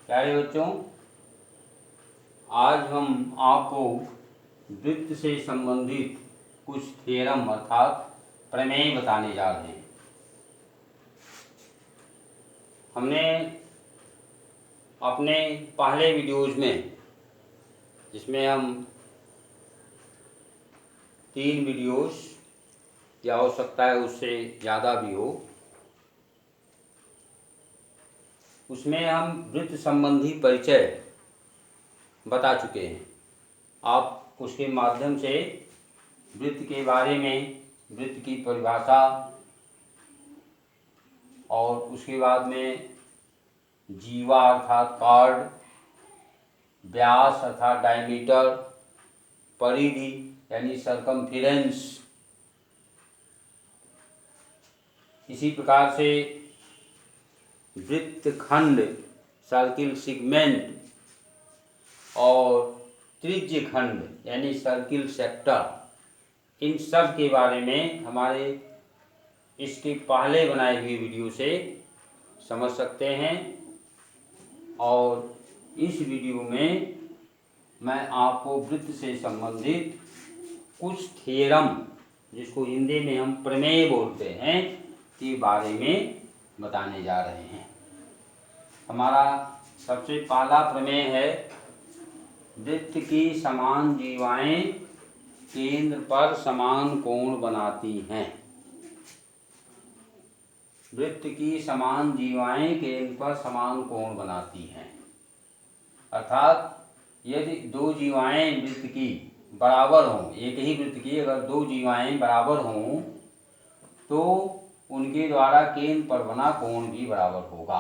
प्यारे बच्चों, आज हम आपको वृत्त से संबंधित कुछ थ्योरम अर्थात प्रमेय बताने जा रहे हैं। हमने अपने पहले वीडियोज़ में, जिसमें हम 3 वीडियोज़ या हो सकता है उससे ज़्यादा भी हो, उसमें हम वृत्त संबंधी परिचय बता चुके हैं। आप उसके माध्यम से वृत्त के बारे में, वृत्त की परिभाषा और उसके बाद में जीवा अर्थात कार्ड, व्यास अर्थात डायमीटर, परिधि यानी सरकमफेरेंस, इसी प्रकार से वृत्तखंड सर्किल सेगमेंट और त्रिज्य खंड यानी सर्किल सेक्टर, इन सब के बारे में हमारे इसके पहले बनाए हुए वीडियो से समझ सकते हैं। और इस वीडियो में मैं आपको वृत्त से संबंधित कुछ थ्योरम, जिसको हिंदी में हम प्रमेय बोलते हैं, के बारे में बताने जा रहे हैं। हमारा सबसे पहला प्रमेय है, वृत्त की समान जीवाएं केंद्र पर समान कोण बनाती हैं। वृत्त की समान जीवाएं केंद्र पर समान कोण बनाती हैं, अर्थात यदि दो जीवाएं वृत्त की बराबर हों, एक ही वृत्त की अगर दो जीवाएं बराबर हों तो उनके द्वारा केंद्र पर बना कोण भी बराबर होगा।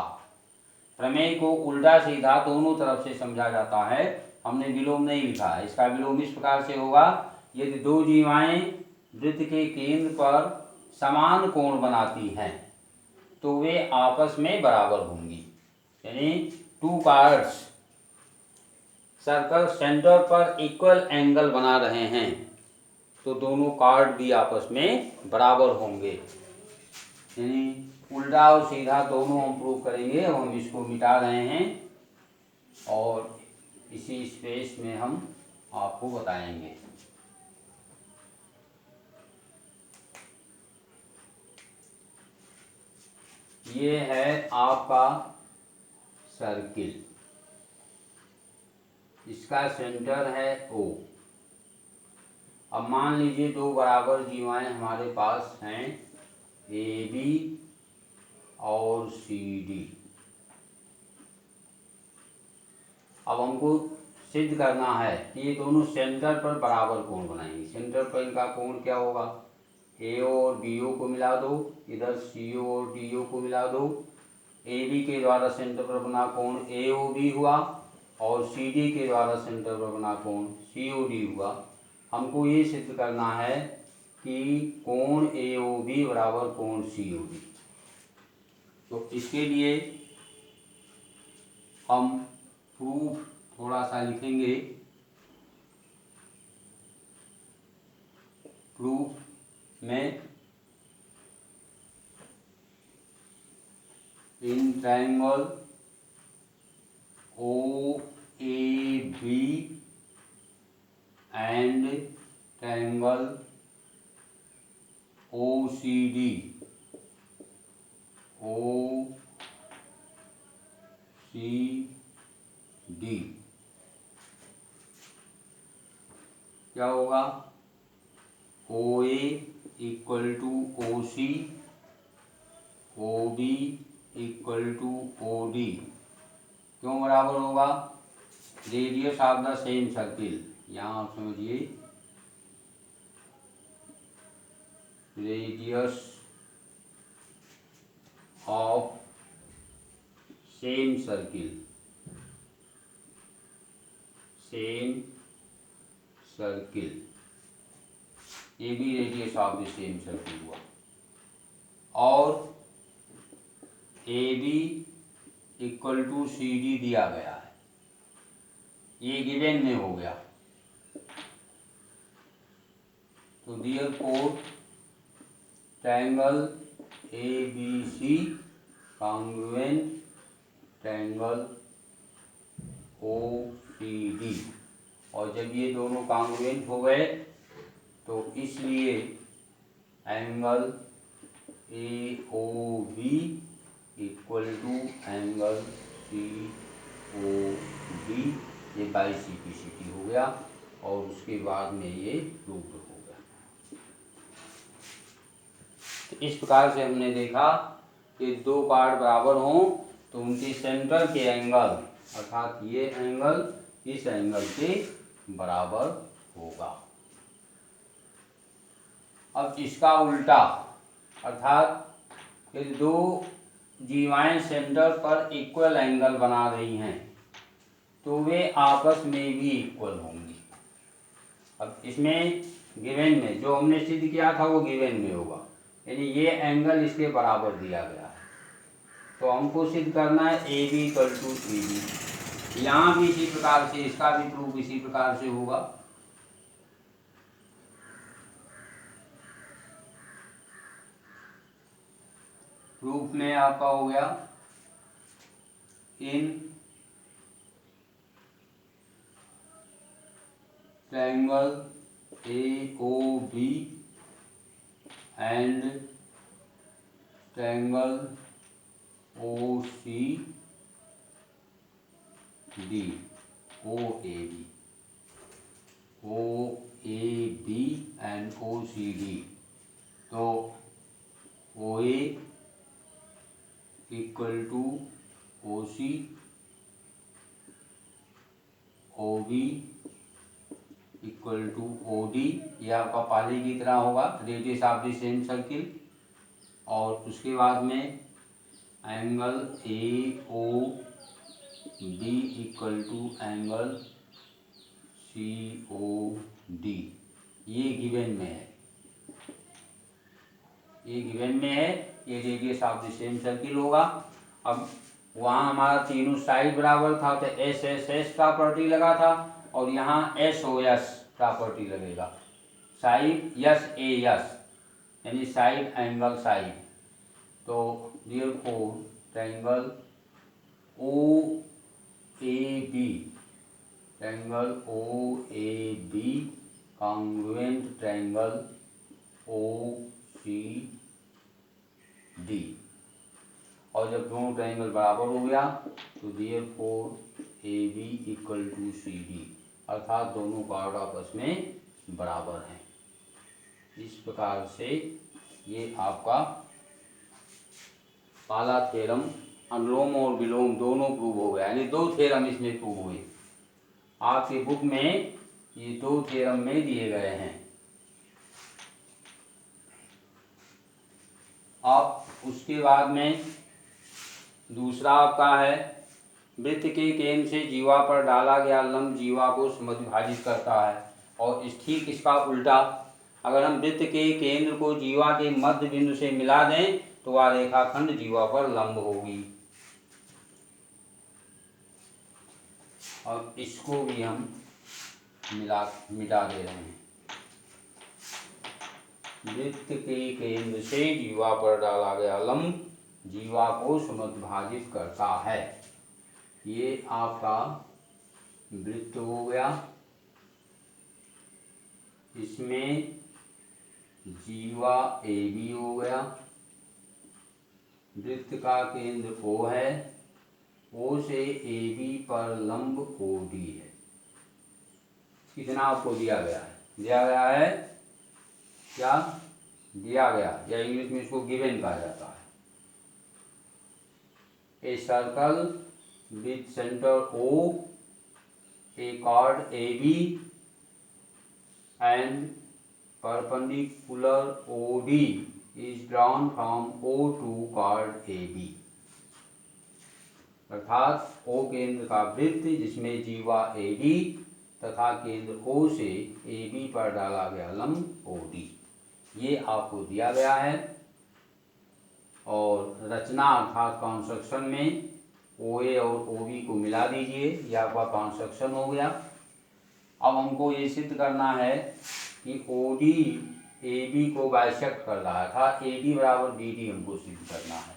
प्रमेय को उल्टा सीधा दोनों तरफ से समझा जाता है। हमने विलोम नहीं लिखा है। इसका विलोम इस प्रकार से होगा, यदि दो जीवाएं वृत्त के केंद्र पर समान कोण बनाती हैं तो वे आपस में बराबर होंगी। यानी टू कार्ड्स सर्कल सेंटर पर इक्वल एंगल बना रहे हैं तो दोनों कार्ड भी आपस में बराबर होंगे। यानी उल्टा और सीधा दोनों हम प्रूव करेंगे। हम इसको मिटा रहे हैं और इसी स्पेस में हम आपको बताएंगे। ये है आपका सर्किल, इसका सेंटर है O। अब मान लीजिए दो बराबर जीवाएं हमारे पास हैं, AB और CD। अब हमको सिद्ध करना है कि ये दोनों सेंटर पर बराबर कोण बनाएंगे। सेंटर पर इनका कोण क्या होगा, AO और BO को मिला दो, इधर CO और DO को मिला दो। AB के द्वारा सेंटर पर बना कोण AOB हुआ और CD के द्वारा सेंटर पर बना कोण COD हुआ। हमको ये सिद्ध करना है कि कोण AOB बराबर कोण COD। तो इसके लिए हम प्रूफ थोड़ा सा लिखेंगे। प्रूफ में in triangle OAB and triangle OCD क्या होगा, OA equal to OC, OB equal to OD। क्यों बराबर होगा, radius of the same circle. यहाँ आप समझिए, radius of same circle, same circle, ये भी radius of the same circle हुआ। और AB इक्वल टू CD दिया गया है, ये गिवन में हो गया। तो therefore triangle ABC congruent triangle OCD। और जब ये दोनों कॉन्ग्रुएंट हो गए तो इसलिए angle AOB equal to angle COD, ये बाई CPCT हो गया और उसके बाद में ये प्रूव्ड हो गया। तो इस प्रकार से हमने देखा कि दो पार्ट बराबर हों तो उनके सेंटर के एंगल अर्थात ये एंगल इस एंगल के बराबर होगा। अब इसका उल्टा अर्थात कि दो जीवाएं सेंटर पर इक्वल एंगल बना रही हैं तो वे आपस में भी इक्वल होंगी। अब इसमें गिवन में जो हमने सिद्ध किया था वो गिवन में होगा, यानी ये एंगल इसके बराबर दिया गया है तो हमको सिद्ध करना है AB इक्वल टू CD। यहाँ भी इसी प्रकार से इसका भी प्रूफ इसी प्रकार से होगा। प्रूफ में आपका हो गया in triangle AOB and triangle OCD OAB and OCD, तो OA equal to OC, OB equal to OD, ये आपका पहले की तरह होगा radius of the same circle. और उसके बाद में angle AOB equal to angle COD, ये गिवन में है, ये गिवन में है, ये radius of the same circle होगा। अब वहाँ हमारा तीनों साइड बराबर था तो SSS प्रॉपर्टी लगा था और यहाँ SOS प्रॉपर्टी लगेगा, साइड SAS यानी साइड एंगल साइड। तो therefore triangle OAB congruent triangle OCD, और जब दोनों ट्रायंगल बराबर हो गया तो therefore AB equal to CD, अर्थात दोनों पार्ट आपस में बराबर हैं। इस प्रकार से ये आपका पहला थ्योरम अनुलोम और विलोम दोनों प्रूव हो गया, यानी दो थ्योरम इसमें प्रूव हुए। आपके बुक में ये दो थ्योरम में दिए गए हैं। अब उसके बाद में दूसरा आपका है वृत्त के केंद्र से जीवा पर डाला गया लंब जीवा को समद्विभाजित करता है। और ठीक इसका उल्टा, अगर हम वृत्त के केंद्र को जीवा के मध्य बिंदु से मिला दें तो वह रेखाखंड जीवा पर लंब होगी। और इसको भी हम मिटा दे रहे हैं। वृत्त के केंद्र से जीवा पर डाला गया लंब जीवा को समद्विभाजित करता है। ये आपका वृत्त हो गया, इसमें जीवा AB हो गया, वृत्त का केंद्र O है, O से AB पर लंब OD है। कितना आपको दिया गया है? दिया गया है क्या? दिया गया, या इंग्लिश में इसको गिवन कहा जाता है। A circle with centre O, a chord AB and perpendicular OD is drawn from O to chord AB, अर्थात O केंद्र का वृत्त जिसमें जीवा AD तथा केंद्र O से AB पर डाला गया लंब OD, ये आपको दिया गया है। और रचना अर्थात कॉन्स्ट्रक्शन में OA और OB को मिला दीजिए, यह आपका कॉन्स्ट्रक्शन हो गया। अब हमको ये सिद्ध करना है कि OD AB को बाइसेक्ट कर रहा था, AD बराबर BD हमको सिद्ध करना है।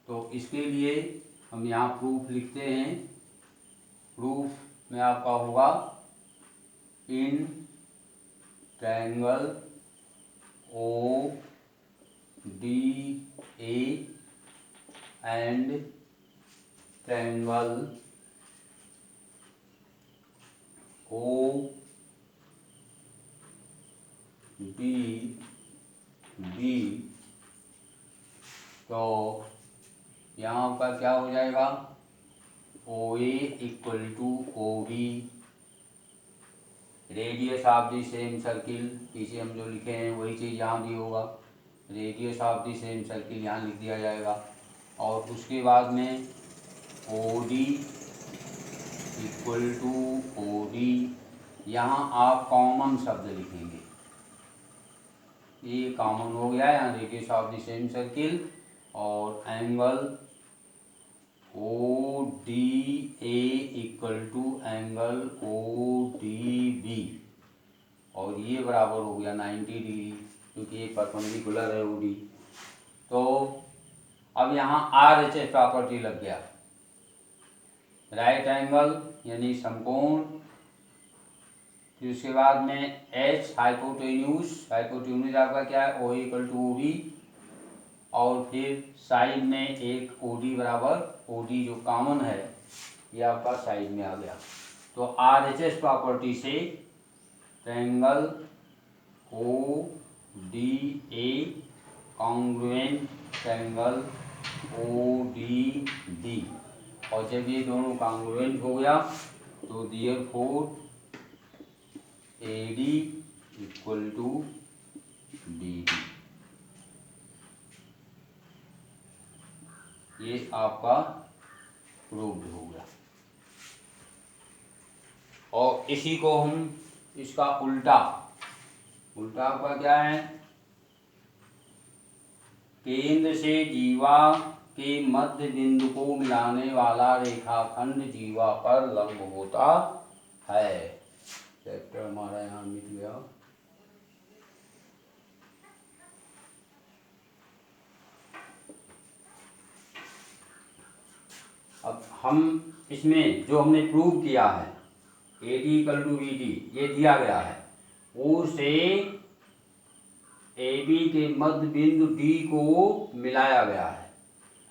तो इसके लिए हम यहाँ प्रूफ लिखते हैं प्रूफ में आपका होगा in triangle O D A and triangle O D B, तो यहाँ का क्या हो जाएगा, O A equal to O B, radius of the same circle, पीछे हम जो लिखे हैं वही चीज़ यहाँ भी होगा, radius of the same circle यहाँ लिख दिया जाएगा। और उसके बाद में O D equal to O D, यहाँ आप कॉमन शब्द लिखेंगे, ये कॉमन हो गया यहाँ radius of the same circle, और angle O D A equal to angle O D B, और ये बराबर हो गया 90 डिग्री, क्योंकि ये परपेंडिकुलर है ओ डी। तो अब यहाँ आर एच एस प्रॉपर्टी लग गया, राइट एंगल यानी समकोण, फिर उसके बाद में एच हाइपोटेन्यूज, हाइपोटेन्यूज आपका क्या है, O equal to O B, और फिर साइड में एक ओ डी बराबर ओ डी जो कॉमन है ये आपका साइड में आ गया। तो आर एच एस प्रॉपर्टी से triangle O D A congruent triangle O D B, और जब ये दोनों कॉन्ग्रुएंट हो गया तो therefore A D equal to B D, ये आपका प्रूव्ड हो गया। और इसी को हम इसका उल्टा आपका क्या है, केंद्र से जीवा के मध्य बिंदु को मिलाने वाला रेखाखंड जीवा पर लंब होता है। चैप्टर हमारा यहाँ मिट गया। अब हम इसमें जो हमने प्रूव किया है A D equal to B D, ये दिया गया है, ओ से ए बी के मध्य बिंदु डी को मिलाया गया है।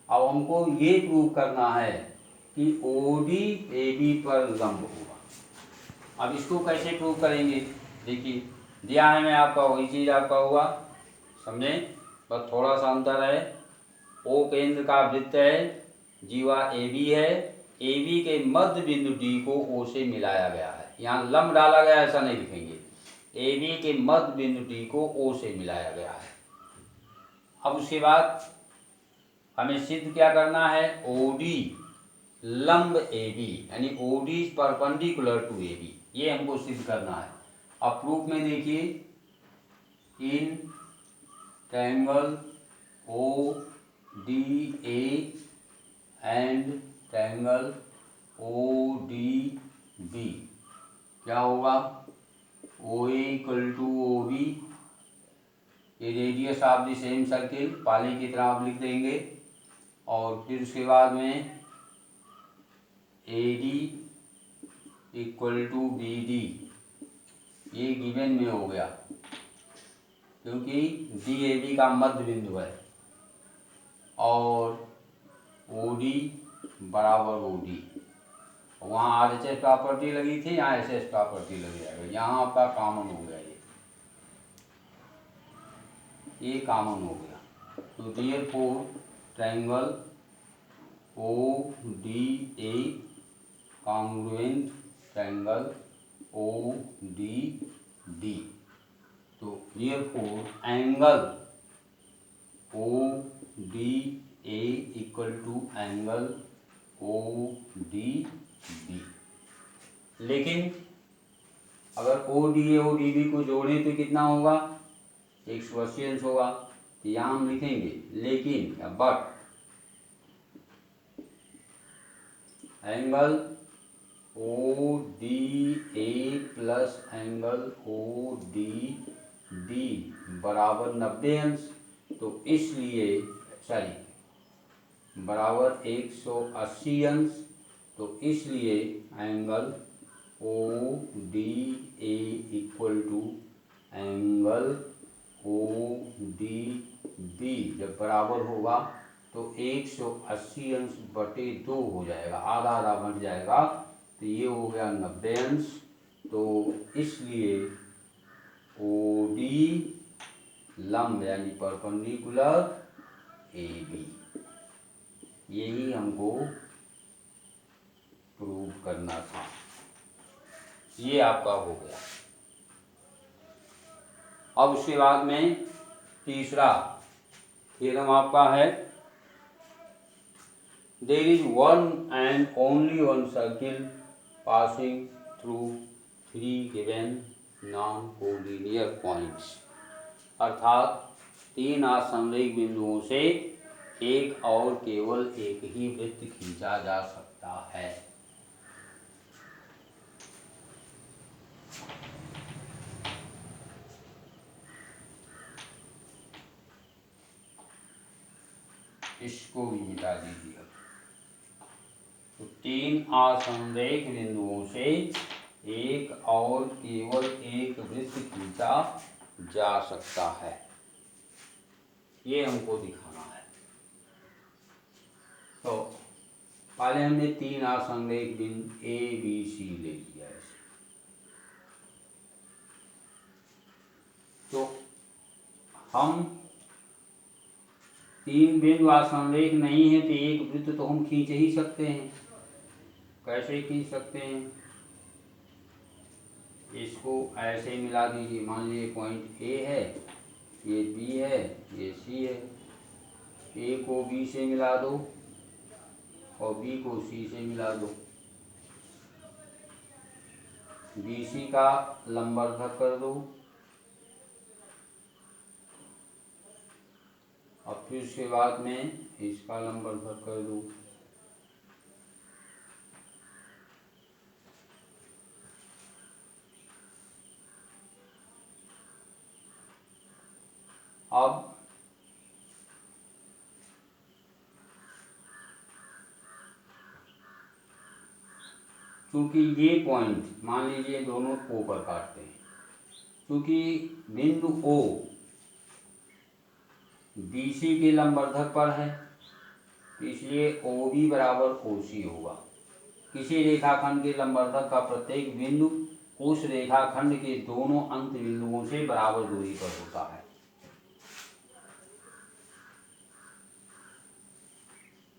अब हमको ये प्रूव करना है कि ओ डी ए बी पर लंब होगा। अब इसको कैसे प्रूव करेंगे, देखिए दिया है मैं आपका वही चीज़ आपका हुआ, समझे, बस थोड़ा सा अंतर है। ओ केंद्र का वृत्त है, जीवा ए बी है, ए बी के मध्य बिंदु डी को ओ से मिलाया गया है, यहाँ लंब डाला गया ऐसा नहीं लिखेंगे, ए बी के मध्य बिंदु डी को ओ से मिलाया गया है। अब उसके बाद हमें सिद्ध क्या करना है, ओ डी लंब ए बी यानी O D is perpendicular to A B, ये हमको सिद्ध करना है। अब प्रूफ में देखिए, in triangle O D A and triangle O D B क्या होगा, O A equal to O B, ये radius of the same circle पाली की तरह आप लिख देंगे, और फिर उसके बाद में A D equal to B D, ये गिवन में हो गया क्योंकि डी ए बी का मध्य बिंदु है, और ओ डी बराबर ओ डी, वहाँ आर एच एस प्रॉपर्टी लगी थी, यहाँ एस एस प्रॉपर्टी लग जाएगा, यहाँ आपका कॉमन हो गया, ये कॉमन हो गया। तो therefore triangle O D A congruent triangle O D D, तो therefore angle O D A equal to angle O D B. लेकिन अगर O D A O D B को जोड़ें तो कितना होगा, 180 अंश होगा, तो यहाँ हम लिखेंगे लेकिन या but angle O D A plus angle O D D बराबर 90 अंश, तो इसलिए बराबर 180 अंश, तो तो इसलिए angle O D A equal to angle O D B जब बराबर होगा तो 180 अंश बटे 2 हो जाएगा, आधा आधा बन जाएगा, तो ये हो गया 90 अंश। तो इसलिए ओ डी लंब यानी परपेंडिकुलर ए बी, यही हमको प्रूव करना था। ये आपका हो गया। अब उसके बाद में तीसरा थ्योरम आपका है, there is one and only one circle passing through 3 given non collinear points, अर्थात 3 आसंवेग बिंदुओं से एक और केवल एक ही वृत्त खींचा जा सकता है। इसको भी मिटा दीजिए। तो 3 आसंवेग बिंदुओं से एक और केवल एक वृत्त खींचा जा सकता है, ये हमको दिखाना है। तो पहले हमने 3 आसंवेग बिंदु ए बी सी ले लिया है। तो हम 3 बिंदु आसंवेग नहीं है तो एक वृत्त तो हम खींच ही सकते हैं। कैसे खींच सकते हैं? इसको ऐसे मिला दीजिए। मान लीजिए पॉइंट ए है, ये बी है, ये सी है। ए को बी से मिला दो और बी को सी से मिला दो। बी सी का लंबवर्धक कर दो और फिर उसके बाद में इसका लंबवर्धक कर दो। अब क्योंकि ये पॉइंट मान लीजिए दोनों ओ पर काटते हैं, क्योंकि बिंदु ओ बी सी के लंबवर्धक पर है, इसलिए ओ बी बराबर ओ सी होगा। किसी रेखाखंड के लंबवर्धक का प्रत्येक बिंदु उस रेखाखंड के दोनों अंत बिंदुओं से बराबर दूरी पर होता है।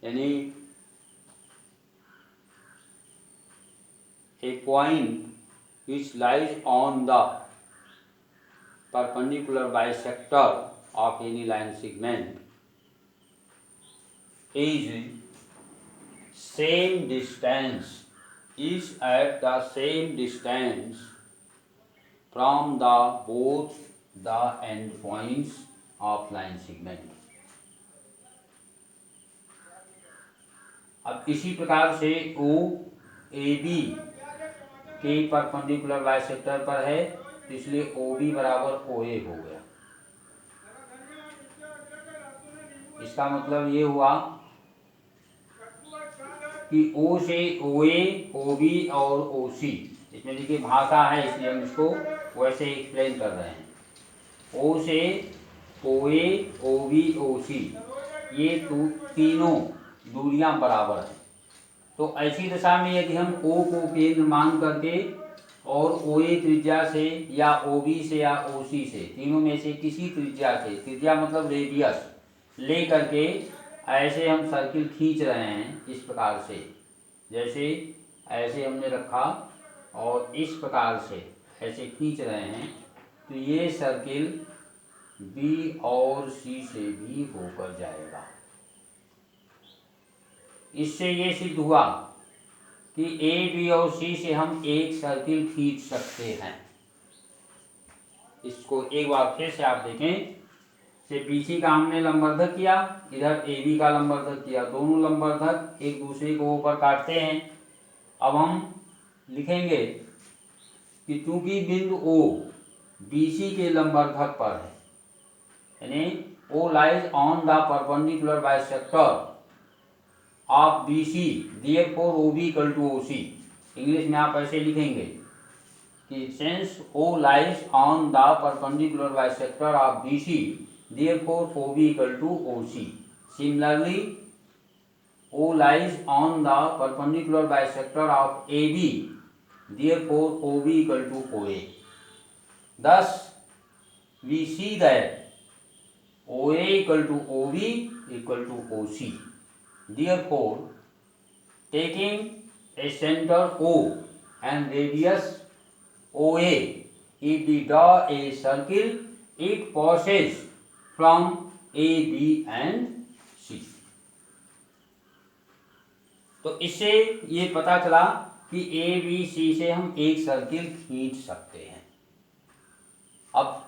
यानी a point which lies on the perpendicular bisector of any line segment is same distance, is at the same distance from the both the end points of line segment। अब इसी प्रकार से ओ ए बी के perpendicular bisector पर है, इसलिए O B बराबर ओ ए हो गया। इसका मतलब ये हुआ कि ओ से ओ ए, ओ बी और ओ सी, इसमें देखिए भाषा है इसलिए हम इसको वैसे एक्सप्लेन कर रहे हैं। ओ से ओ ए, ओ बी, ओ सी, ये तीनों दूरियां बराबर हैं। तो ऐसी दशा में यदि हम ओ को केंद्र मान करके और ओ ए त्रिज्या से या ओ बी से या ओ सी से, तीनों में से किसी त्रिज्या से, त्रिज्या मतलब रेडियस ले करके ऐसे हम सर्किल खींच रहे हैं इस प्रकार से, जैसे ऐसे हमने रखा और इस प्रकार से ऐसे खींच रहे हैं, तो ये सर्किल बी और सी से भी होकर जाएगा। इससे ये सिद्ध हुआ कि ए बी और सी से हम एक सर्किल खींच सकते हैं। इसको एक बार फिर से आप देखें, से BC का हमने लंबवर्धक किया, इधर AB का लंबवर्धक किया, दोनों लंबवर्धक एक दूसरे को ऊपर काटते हैं। अब हम लिखेंगे कि चूंकि बिंदु O BC के लंबवर्धक पर है, यानी O lies on the perpendicular bisector of B C, therefore O B equal to O C. English में आप ऐसे लिखेंगे कि since O lies on the perpendicular bisector of B C, therefore O B equal to O C. Similarly O lies on the perpendicular bisector of AB, therefore OB equal to OA. Thus, we see that OA equal to OB equal to OC. Therefore, taking a center O and radius OA, if we draw a circle, it passes from A, B and C. तो इससे ये पता चला कि A B C से हम एक circle खींच सकते हैं। अब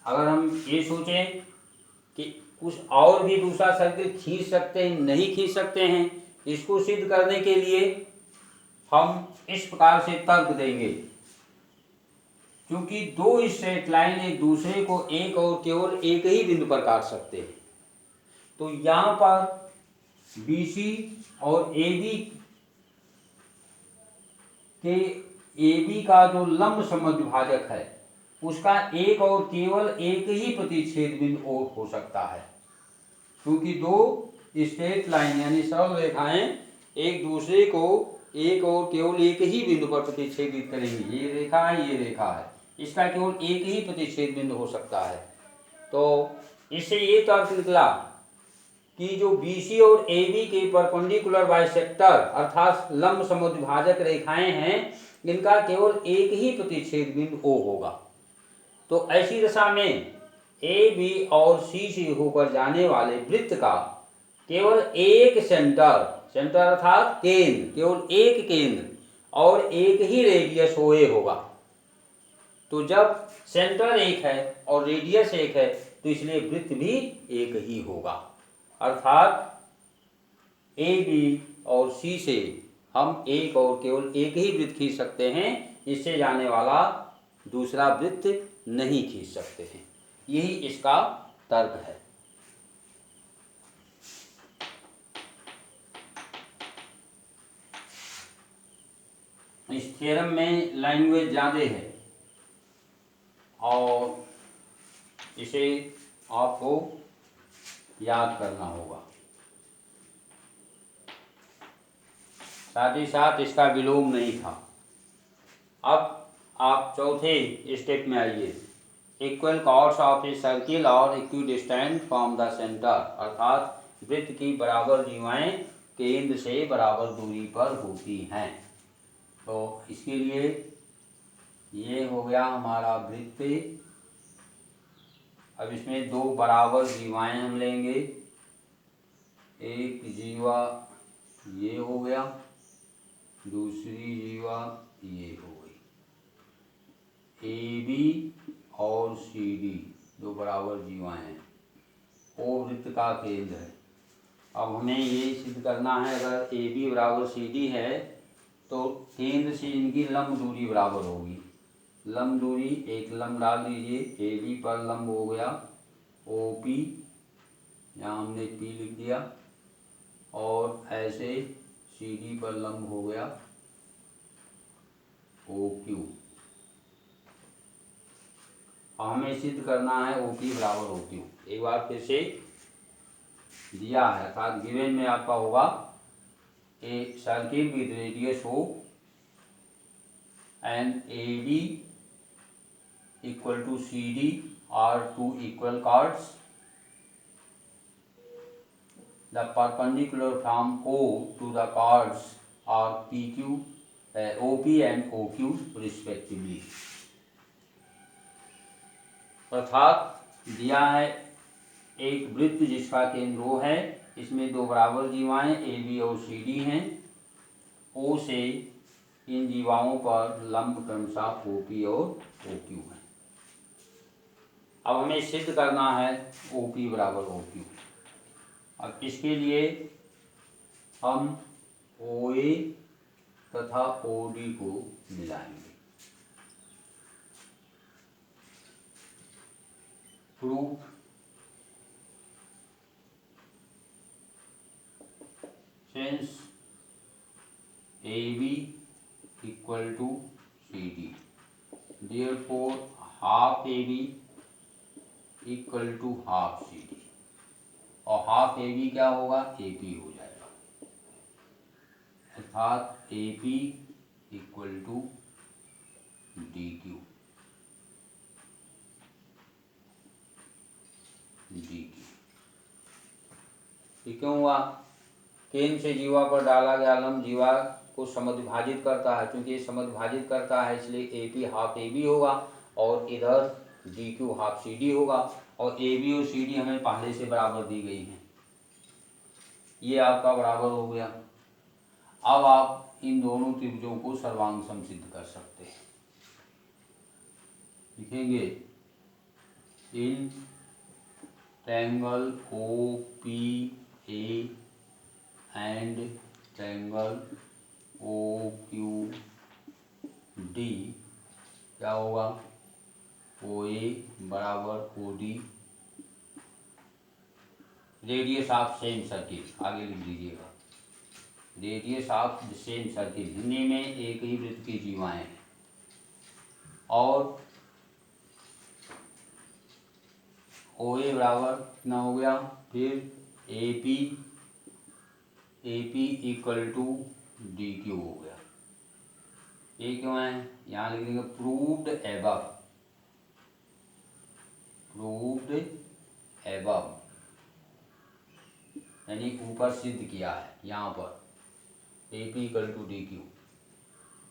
अगर हम ये सोचें कि कुछ और भी दूसरा सर्किल खींच सकते हैं, नहीं खींच सकते हैं, इसको सिद्ध करने के लिए हम इस प्रकार से तर्क देंगे। क्योंकि दो स्ट्रेट लाइन एक दूसरे को एक और केवल एक ही बिंदु पर काट सकते हैं, तो यहाँ पर बी सी और ए बी के AB का जो लंब समद्विभाजक है उसका एक और केवल एक ही प्रतिच्छेद बिंदु और हो सकता है। क्योंकि दो स्ट्रेट लाइन यानी सरल रेखाएं एक दूसरे को एक और केवल एक ही बिंदु पर प्रतिच्छेदित करेंगी। ये रेखा है, ये रेखा है, इसका केवल एक ही प्रतिच्छेद बिंदु हो सकता है। तो इससे ये तर्क निकला कि जो BC और AB के परपेंडिकुलर बाइसेक्टर अर्थात लंब समद्विभाजक रेखाएं हैं, इनका केवल एक ही प्रतिच्छेद बिंदु O होगा। तो ऐसी दशा में AB और C से होकर जाने वाले वृत्त का केवल एक सेंटर अर्थात केंद्र, केवल एक केंद्र और एक ही रेडियस OA होगा। तो जब सेंटर एक है और रेडियस एक है तो इसलिए वृत्त भी एक ही होगा। अर्थात ए बी और सी से हम एक और केवल एक ही वृत्त खींच सकते हैं, इससे जाने वाला दूसरा वृत्त नहीं खींच सकते हैं। यही इसका तर्क है। इस थ्योरम में लैंग्वेज ज़्यादा है और इसे आपको याद करना होगा। साथ ही साथ इसका विलोम नहीं था। अब आप चौथे स्टेप में आइए। Equal chords of a circle और इक्विडिस्टेंट फ्रॉम द सेंटर, अर्थात वृत्त की बराबर जीवाएं केंद्र से बराबर दूरी पर होती हैं। तो इसके लिए ये हो गया हमारा वृत्त। अब इसमें दो बराबर जीवाएं हम लेंगे। एक जीवा ये हो गया, दूसरी जीवा ये हो गई। ए बी और सी डी दो बराबर जीवाएं हैं, वो वृत्त का केंद्र है। अब हमें ये सिद्ध करना है, अगर ए बी बराबर सी डी है तो केंद्र से इनकी लंब दूरी बराबर होगी। लंब दूरी, एक लंब डाल दीजिए, ए बी पर लंब हो गया ओ पी, यहाँ हमने पी लिख दिया, और ऐसे सी डी पर लंब हो गया ओ क्यू। हमें सिद्ध करना है ओ पी बराबर ओ क्यू। एक बार फिर से दिया है, अर्थात गिवन में आपका होगा a circle with radius O and A B equal to C D are two equal chords. The perpendicular from O to the chords are PQ, OP and OQ respectively. अर्थात दिया है एक वृत्त जिसका केंद्र O है, इसमें दो बराबर जीवाएं ए बी और सी डी हैं। O से इन जीवाओं पर लंब क्रमशः OP और OQ है। अब हमें सिद्ध करना है OP बराबर OQ। अब इसके लिए हम OA तथा OD को मिलाएंगे। Proof. since AB equal to CD, therefore half AB equal to half CD, और हाफ AB क्या होगा, AP हो जाएगा, अर्थात AP इक्वल टू DQ। ये क्यों हुआ, केंद्र से जीवा पर डाला गया लंब जीवा को समद्विभाजित करता है, क्योंकि ये समद्विभाजित करता है इसलिए AP हाफ AB होगा और इधर DQ हाफ CD होगा, और AB और CD हमें पहले से बराबर दी गई हैं। ये आपका बराबर हो गया। अब आप इन दोनों त्रिभुजों को सर्वांग समसिद्ध कर सकते हैं। लिखेंगे in triangle OPA and triangle OQD क्या होगा, OA बराबर OD, radius of same circle, आगे लिख दीजिएगा, radius of same circle, Hindi में एक ही वृत्त की जीवाएं हैं, और OA बराबर कितना हो गया, फिर AP इक्वल टू DQ हो गया। ये क्यों है, यहाँ लिख देंगे प्रूव्ड एबव, यानी ऊपर सिद्ध किया है यहाँ पर AP इक्वल टू DQ,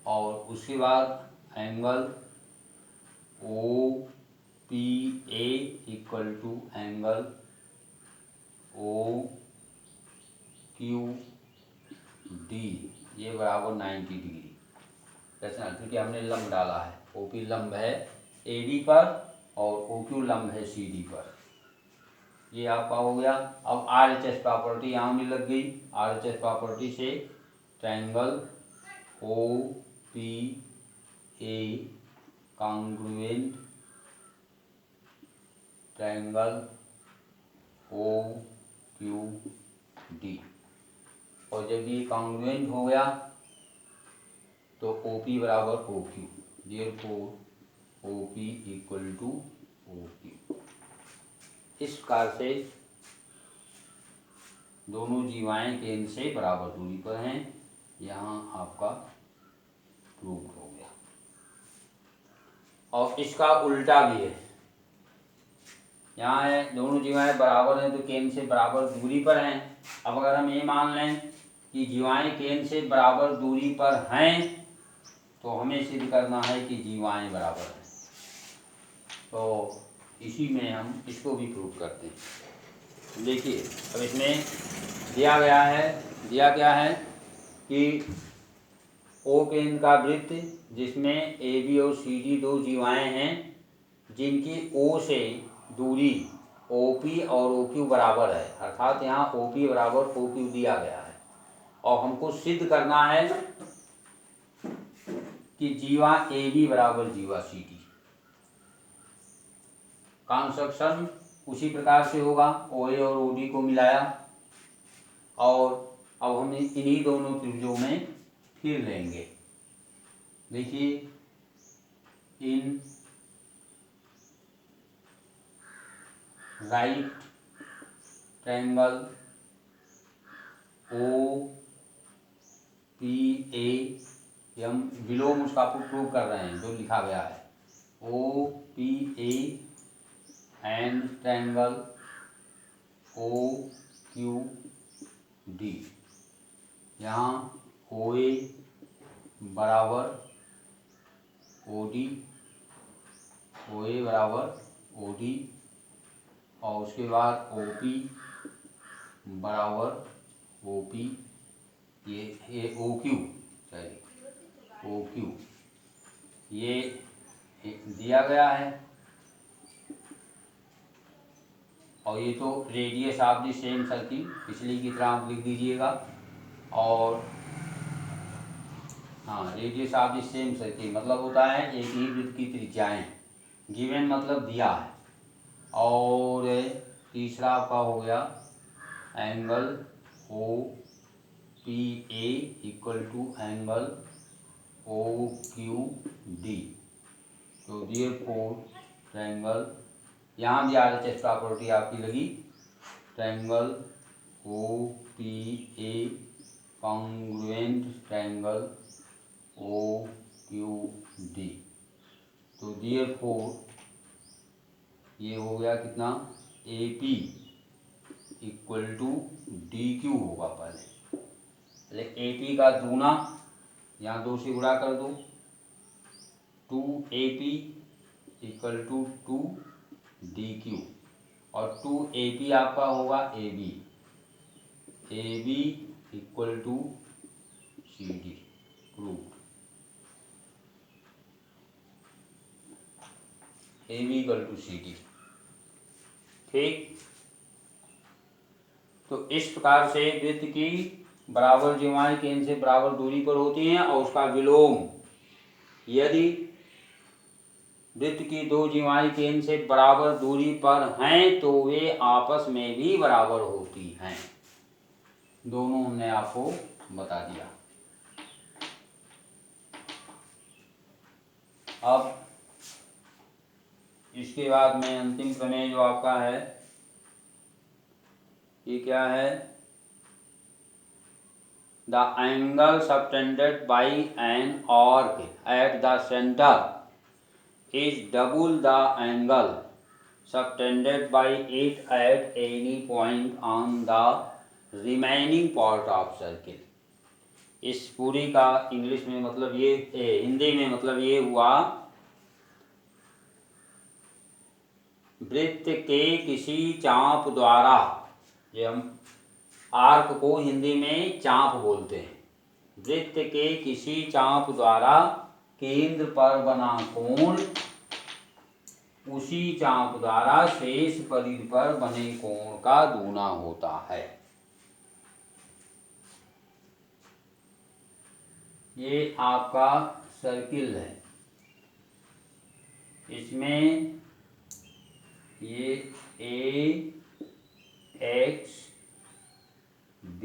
और उसके बाद angle OPA equal to angle OQD, ये बराबर 90 डिग्री, क्योंकि हमने लंब डाला है, OP लंब है AD पर और OQ लंब है CD पर। ये आपका हो गया। अब RHS प्रॉपर्टी यहाँ भी लग गई, RHS प्रॉपर्टी से triangle OPA congruent triangle OQD, और जब ये कॉन्ग्रुएंट हो गया तो OP बराबर OQ, therefore OP equal to OQ। इस प्रकार से दोनों जीवाएं केंद्र से बराबर दूरी पर हैं, यहाँ आपका प्रूव हो गया। और इसका उल्टा भी है, यहाँ है दोनों जीवाएं बराबर हैं तो केंद्र से बराबर दूरी पर हैं। अब अगर हम ये मान लें कि जीवाएं केंद्र से बराबर दूरी पर हैं तो हमें सिद्ध करना है कि जीवाएं बराबर हैं, तो इसी में हम इसको भी प्रूव करते हैं। देखिए अब इसमें दिया क्या है कि O केंद्र का वृत्त जिसमें AB और CD दो जीवाएं हैं जिनकी O से दूरी OP और OQ बराबर है, अर्थात यहाँ OP बराबर OQ दिया गया है, और हमको सिद्ध करना है कि जीवा AB बराबर जीवा CD। कंस्ट्रक्शन उसी प्रकार से होगा, OA और OD को मिलाया, और अब हम इन्हीं दोनों त्रिभुजों में फिर लेंगे। देखिए इन राइट ट्रायंगल OPA, हम विलोम उसका प्रूव कर रहे हैं जो लिखा गया है, OPA एंड ट्रायंगल OQD, यहाँ OA बराबर OD, OA बराबर OD, और उसके बाद OP बराबर OP, ये OQ ये दिया गया है, और ये तो radius of the same circle पिछली की तरह आप लिख दीजिएगा, और हाँ radius of the same circle मतलब होता है एक ही वृत्त की त्रिज्याएं, गिवन मतलब दिया है, और तीसरा आपका हो गया angle P A equal to angle O Q D. तो देयरफॉर ट्रायंगल, यहाँ भी RHS प्रॉपर्टी आपकी लगी, triangle O P A congruent triangle O Q D. तो देयरफॉर ये हो गया कितना, A P equal to D Q होगा पहले ए पी का दूना, यहाँ 2 से गुणा कर दो, 2AP इक्वल टू 2DQ, और 2AP आपका होगा AB, AB equal to CD, prove AB equal to CD। ठीक, तो इस प्रकार से वृत्त की बराबर जीवाएं केंद्र से बराबर दूरी पर होती हैं, और उसका विलोम, यदि वृत्त की 2 जीवाएं केंद्र से बराबर दूरी पर हैं तो वे आपस में भी बराबर होती हैं। दोनों हमने आपको बता दिया। अब इसके बाद में अंतिम प्रमेय जो आपका है, ये क्या है, the angle subtended bye an arc at the centre is double the angle subtended by it at any point on the remaining part of circle। इस पूरी का इंग्लिश में मतलब ये, हिंदी में मतलब ये हुआ, वृत्त के किसी चाप द्वारा, ये हम आर्क को हिंदी में चाप बोलते हैं, वृत्त के किसी चाप द्वारा केंद्र पर बना कोण उसी चाप द्वारा शेष परिधि पर बने कोण का दूना होता है। ये आपका सर्किल है, इसमें ये A X B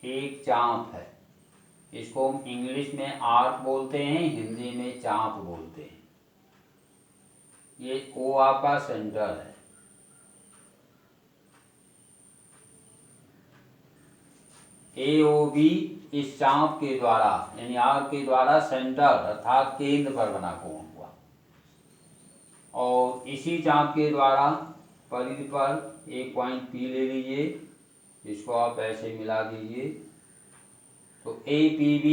एक चाप है, इसको हम इंग्लिश में आर्क बोलते हैं, हिंदी में चाप बोलते हैं। ये O आपका सेंटर है, AOB इस चाप के द्वारा यानी आर्क के द्वारा सेंटर अर्थात केंद्र पर बना कोण हुआ, और इसी चाप के द्वारा परिधि पर एक पॉइंट P ले लीजिए, इसको आप ऐसे मिला दीजिए, तो APB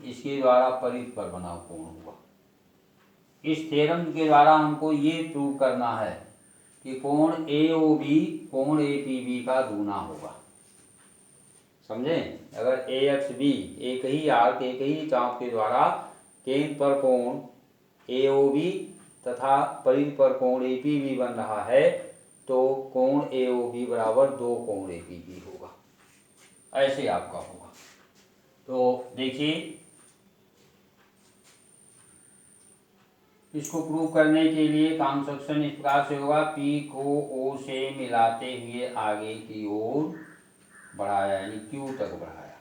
इसके द्वारा परिधि पर बना कोण हुआ। इस थ्योरम के द्वारा हमको ये प्रूव करना है कि कोण AOB कोण APB का दूना होगा। समझे? अगर AXB एक ही आर्क एक ही चाप के द्वारा केंद्र पर कोण AOB तथा परिधि पर कोण APB बन रहा है, तो कोण AOB बराबर 2 कोण APB होगा, ऐसे आपका होगा। तो देखिए, इसको प्रूव करने के लिए कंस्ट्रक्शन इस प्रकार से होगा, P को O से मिलाते हुए आगे की ओर बढ़ाया यानी Q तक बढ़ाया।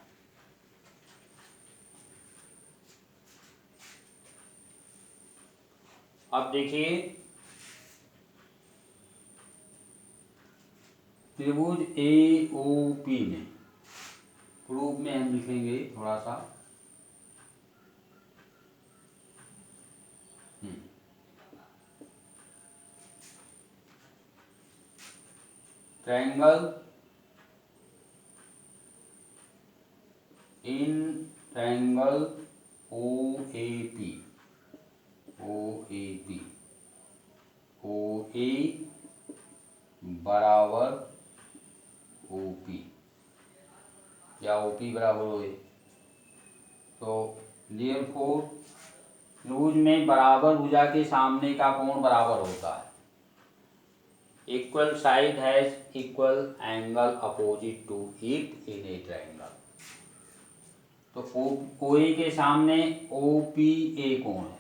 अब देखिए, त्रिभुज AOP में प्रूफ में हम लिखेंगे थोड़ा सा, triangle in triangle OAP OA बराबर OP या OP बराबर OA। तो देयरफॉर त्रिभुज में बराबर भुजा के सामने का कोण बराबर होता है, equal side has equal angle opposite to it in a triangle. तो OA के सामने OPA कोण है,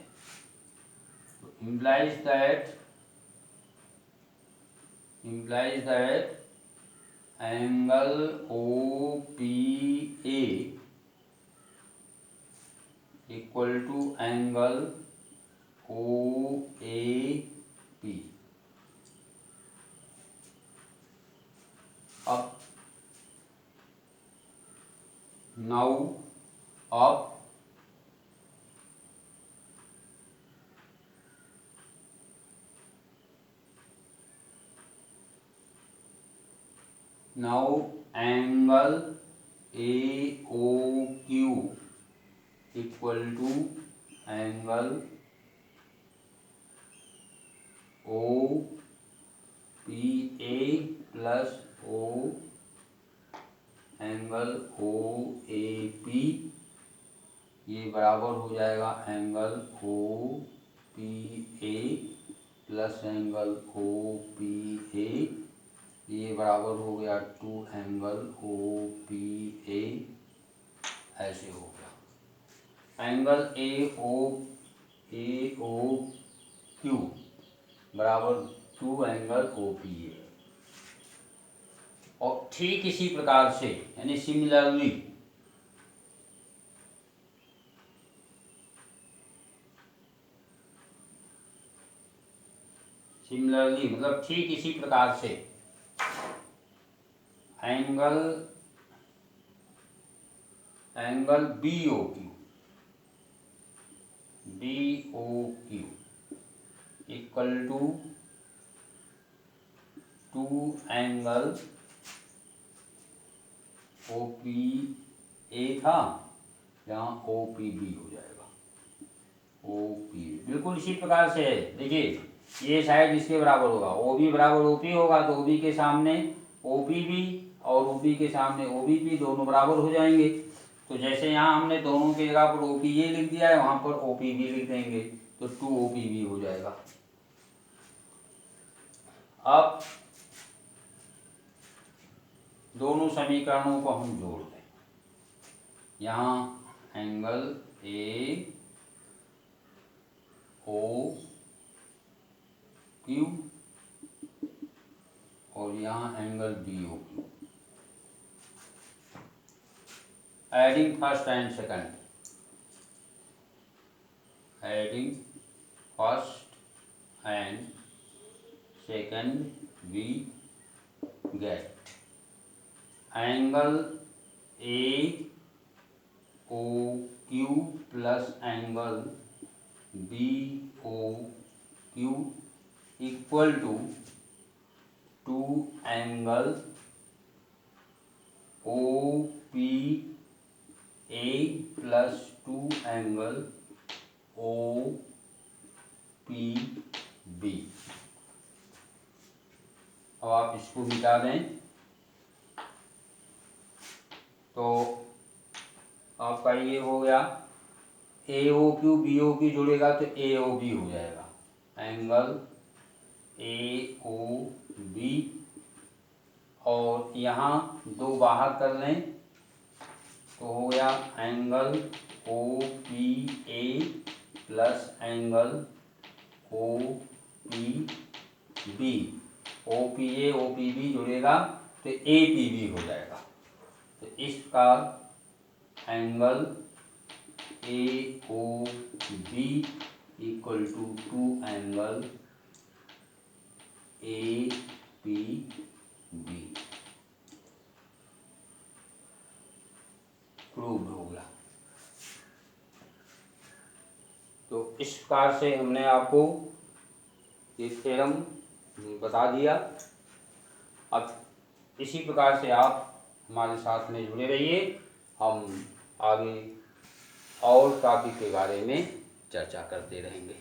implies that angle O P A equal to angle O A P. अब now of now angle AOQ equal to angle OPA plus O angle OAP, ये बराबर हो जाएगा angle OPA plus angle OPA, ये बराबर हो गया 2 एंगल OPA। ऐसे हो गया एंगल AOQ बराबर 2 एंगल OPA। और ठीक इसी प्रकार से यानी सिमिलरली मतलब ठीक इसी प्रकार से angle BOQ equal to 2 angle OPA था, यहाँ OPB हो जाएगा। OPB बिल्कुल इसी प्रकार से है। देखिए ये शायद इसके बराबर होगा, OB बराबर OP होगा तो OB के सामने OPB और OB के सामने OBB दोनों बराबर हो जाएंगे। तो जैसे यहाँ हमने दोनों की जगह पर OPA लिख दिया है, वहाँ पर OPB लिख देंगे तो 2 OPB हो जाएगा। अब दोनों समीकरणों को हम जोड़ दें। यहाँ एंगल AOQ और यहाँ angle BOQ। Adding first and second, adding first and second we get angle AOQ plus angle BOQ equal to 2 angle OPA plus 2 angle OPB। अब आप इसको मिटा दें तो आपका ये हो गया AOQ BOQ जुड़ेगा तो AOB हो जाएगा, एंगल AOB। और यहाँ 2 बाहर कर लें तो हो गया angle OPA plus angle OPB। OPA OPB जुड़ेगा तो APB हो जाएगा। तो इस प्रकार angle AOB equal to 2 angle APB proved हो गया। तो इस प्रकार से हमने आपको ये थ्योरम बता दिया। अब इसी प्रकार से आप हमारे साथ में जुड़े रहिए, हम आगे और टॉपिक के बारे में चर्चा करते रहेंगे।